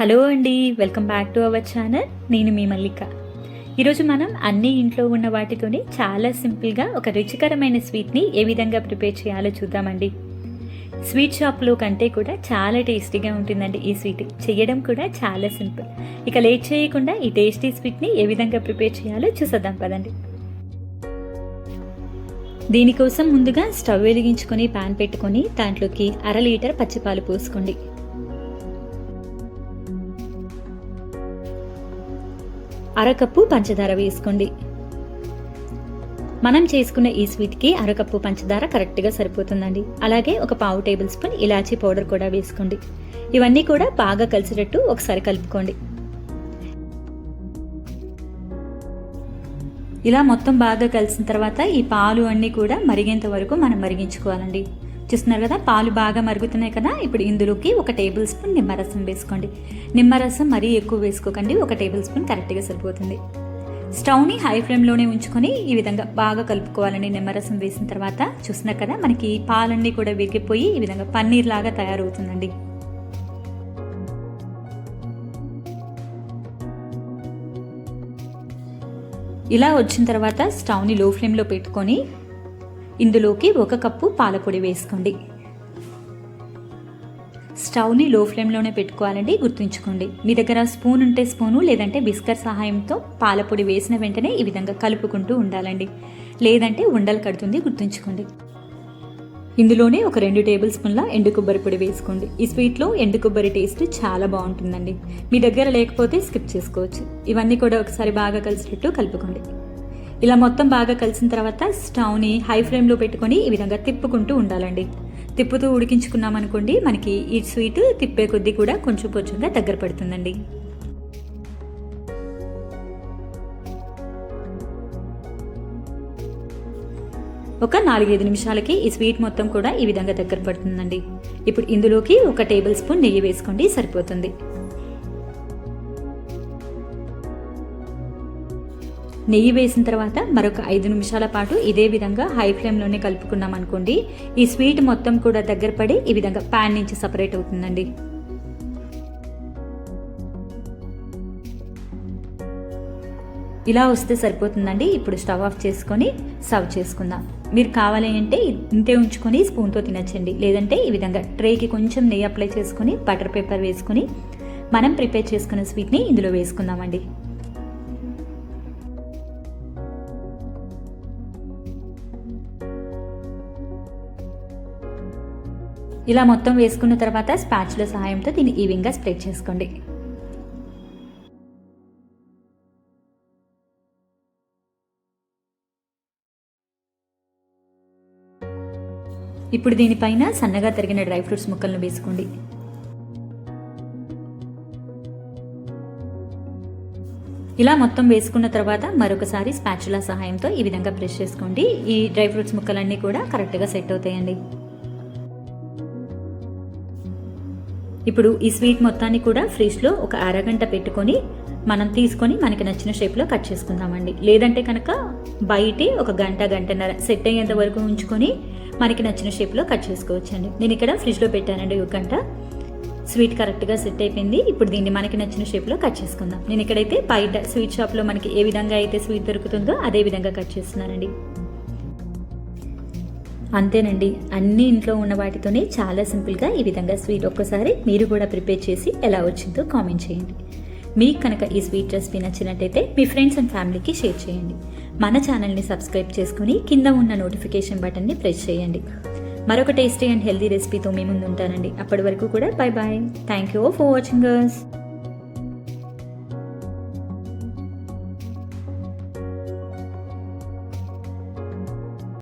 Hello అండి, welcome back to our channel. నేను మీ మల్లిక. ఈరోజు మనం అన్ని ఇంట్లో ఉన్న వాటితోనే చాలా సింపుల్గా ఒక రుచికరమైన స్వీట్ని ఏ విధంగా ప్రిపేర్ చేయాలో చూద్దామండి. స్వీట్ షాప్లో కంటే కూడా చాలా టేస్టీగా ఉంటుందండి ఈ స్వీట్. చేయడం కూడా చాలా సింపుల్. ఇక లేట్ చేయకుండా ఈ టేస్టీ స్వీట్ని ఏ విధంగా ప్రిపేర్ చేయాలో చూసేద్దాం పదండి. దీనికోసం ముందుగా స్టవ్ వెలిగించుకొని ప్యాన్ పెట్టుకొని దాంట్లోకి 1/2 లీటర్ పచ్చిపాలు పోసుకోండి. అరకప్పు పంచదార వేసుకోండి. మనం చేసుకున్న ఈ స్వీట్కి అరకప్పు పంచదార కరెక్ట్గా సరిపోతుందండి. అలాగే ఒక 1/2 టేబుల్ స్పూన్ ఇలాచీ పౌడర్ కూడా వేసుకోండి. ఇవన్నీ కూడా బాగా కలిసేటట్టు ఒకసారి కలుపుకోండి. ఇలా మొత్తం బాగా కలిసిన తర్వాత ఈ పాలు అన్నీ కూడా మరిగేంత వరకు మనం మరిగించుకోవాలండి. చూస్తున్నారు కదా, పాలు బాగా మరుగుతున్నాయి కదా. ఇప్పుడు ఇందులోకి 1 టేబుల్ స్పూన్ నిమ్మరసం వేసుకోండి. నిమ్మరసం మరీ ఎక్కువ వేసుకోకండి, 1 టేబుల్ స్పూన్ కరెక్ట్గా సరిపోతుంది. స్టవ్ని హై ఫ్లేమ్లోనే ఉంచుకొని ఈ విధంగా బాగా కలుపుకోవాలండి. నిమ్మరసం వేసిన తర్వాత చూస్తున్నారు కదా, మనకి పాలన్నీ కూడా విరిగిపోయి ఈ విధంగా పన్నీర్ లాగా తయారవుతుందండి. ఇలా వచ్చిన తర్వాత స్టవ్ని లో ఫ్లేమ్లో పెట్టుకొని ఇందులోకి 1 కప్పు పాలపొడి వేసుకోండి. స్టవ్ని లో ఫ్లేమ్లోనే పెట్టుకోవాలండి, గుర్తుంచుకోండి. మీ దగ్గర స్పూన్ ఉంటే స్పూను, లేదంటే బిస్కర్ సహాయంతో పాలపొడి వేసిన వెంటనే ఈ విధంగా కలుపుకుంటూ ఉండాలండి, లేదంటే ఉండలు కడుతుంది, గుర్తుంచుకోండి. ఇందులోనే ఒక 2 టేబుల్ స్పూన్ల ఎండు కొబ్బరి పొడి వేసుకోండి. ఈ స్వీట్లో ఎండు కొబ్బరి టేస్ట్ చాలా బాగుంటుందండి. మీ దగ్గర లేకపోతే స్కిప్ చేసుకోవచ్చు. ఇవన్నీ కూడా ఒకసారి బాగా కలిసినట్టు కలుపుకోండి. ఇలా మొత్తం బాగా కలిసిన తర్వాత స్టవ్ని హై ఫ్లేమ్లో పెట్టుకొని ఈ విధంగా తిప్పుకుంటూ ఉండాలండి. తిప్పుతూ ఉడికించుకున్నామనుకోండి, మనకి ఈ స్వీట్ తిప్పే కొద్దీ కూడా కొంచెం కొంచెంగా దగ్గర పడుతుందండి. ఒక 4-5 నిమిషాలకి ఈ స్వీట్ మొత్తం కూడా ఈ విధంగా దగ్గర పడుతుందండి. ఇప్పుడు ఇందులోకి 1 టేబుల్ స్పూన్ నెయ్యి వేసుకోండి, సరిపోతుంది. నెయ్యి వేసిన తర్వాత మరొక 5 నిమిషాల పాటు ఇదే విధంగా హై ఫ్లేమ్లోనే కలుపుకున్నాం అనుకోండి, ఈ స్వీట్ మొత్తం కూడా దగ్గర పడి ఈ విధంగా ప్యాన్ నుంచి సపరేట్ అవుతుందండి. ఇలా వస్తే సరిపోతుందండి. ఇప్పుడు స్టవ్ ఆఫ్ చేసుకొని సర్వ్ చేసుకుందాం. మీరు కావాలి అంటే ఇంతే ఉంచుకొని స్పూన్తో తినచ్చండి, లేదంటే ఈ విధంగా ట్రేకి కొంచెం నెయ్యి అప్లై చేసుకొని బటర్ పేపర్ వేసుకొని మనం ప్రిపేర్ చేసుకున్న స్వీట్ని ఇందులో వేసుకుందామండి. ఇలా మొత్తం వేసుకున్న తర్వాత స్పాచులా సహాయంతో దీన్ని ఈవెన్గా స్ప్రెడ్ చేసుకోండి. ఇప్పుడు దీనిపైన సన్నగా తరిగిన డ్రై ఫ్రూట్స్ ముక్కలను వేసుకోండి. ఇలా మొత్తం వేసుకున్న తర్వాత మరొకసారి స్పాచులా సహాయంతో ఈ విధంగా ప్రెస్ చేసుకోండి. ఈ డ్రై ఫ్రూట్స్ ముక్కలన్నీ కూడా కరెక్ట్గా సెట్ అవుతాయండి. ఇప్పుడు ఈ స్వీట్ మొత్తాన్ని కూడా ఫ్రిడ్జ్లో ఒక అరగంట పెట్టుకొని మనం తీసుకొని మనకి నచ్చిన షేప్లో కట్ చేసుకుందామండి. లేదంటే కనుక బయటే ఒక గంటన్నర సెట్ అయ్యేంత వరకు ఉంచుకొని మనకి నచ్చిన షేప్లో కట్ చేసుకోవచ్చండి. నేను ఇక్కడ ఫ్రిడ్జ్లో పెట్టానండి 1 గంట. స్వీట్ కరెక్ట్గా సెట్ అయిపోయింది. ఇప్పుడు దీన్ని మనకి నచ్చిన షేప్లో కట్ చేసుకుందాం. నేను ఇక్కడైతే బయట స్వీట్ షాప్లో మనకి ఏ విధంగా అయితే స్వీట్ దొరుకుతుందో అదే విధంగా కట్ చేస్తున్నానండి. అంతేనండి, అన్ని ఇంట్లో ఉన్న వాటితోనే చాలా సింపుల్గా ఈ విధంగా స్వీట్ ఒక్కసారి మీరు కూడా ప్రిపేర్ చేసి ఎలా వచ్చిందో కామెంట్ చేయండి. మీకు కనుక ఈ స్వీట్ రెసిపీ నచ్చినట్టయితే మీ ఫ్రెండ్స్ అండ్ ఫ్యామిలీకి షేర్ చేయండి. మన ఛానల్ని సబ్స్క్రైబ్ చేసుకుని కింద ఉన్న నోటిఫికేషన్ బటన్ని ప్రెస్ చేయండి. మరొక టేస్టీ అండ్ హెల్దీ రెసిపీతో మీ ముందు ఉంటానండి. అప్పటి వరకు కూడా bye bye. Thank you for watching us.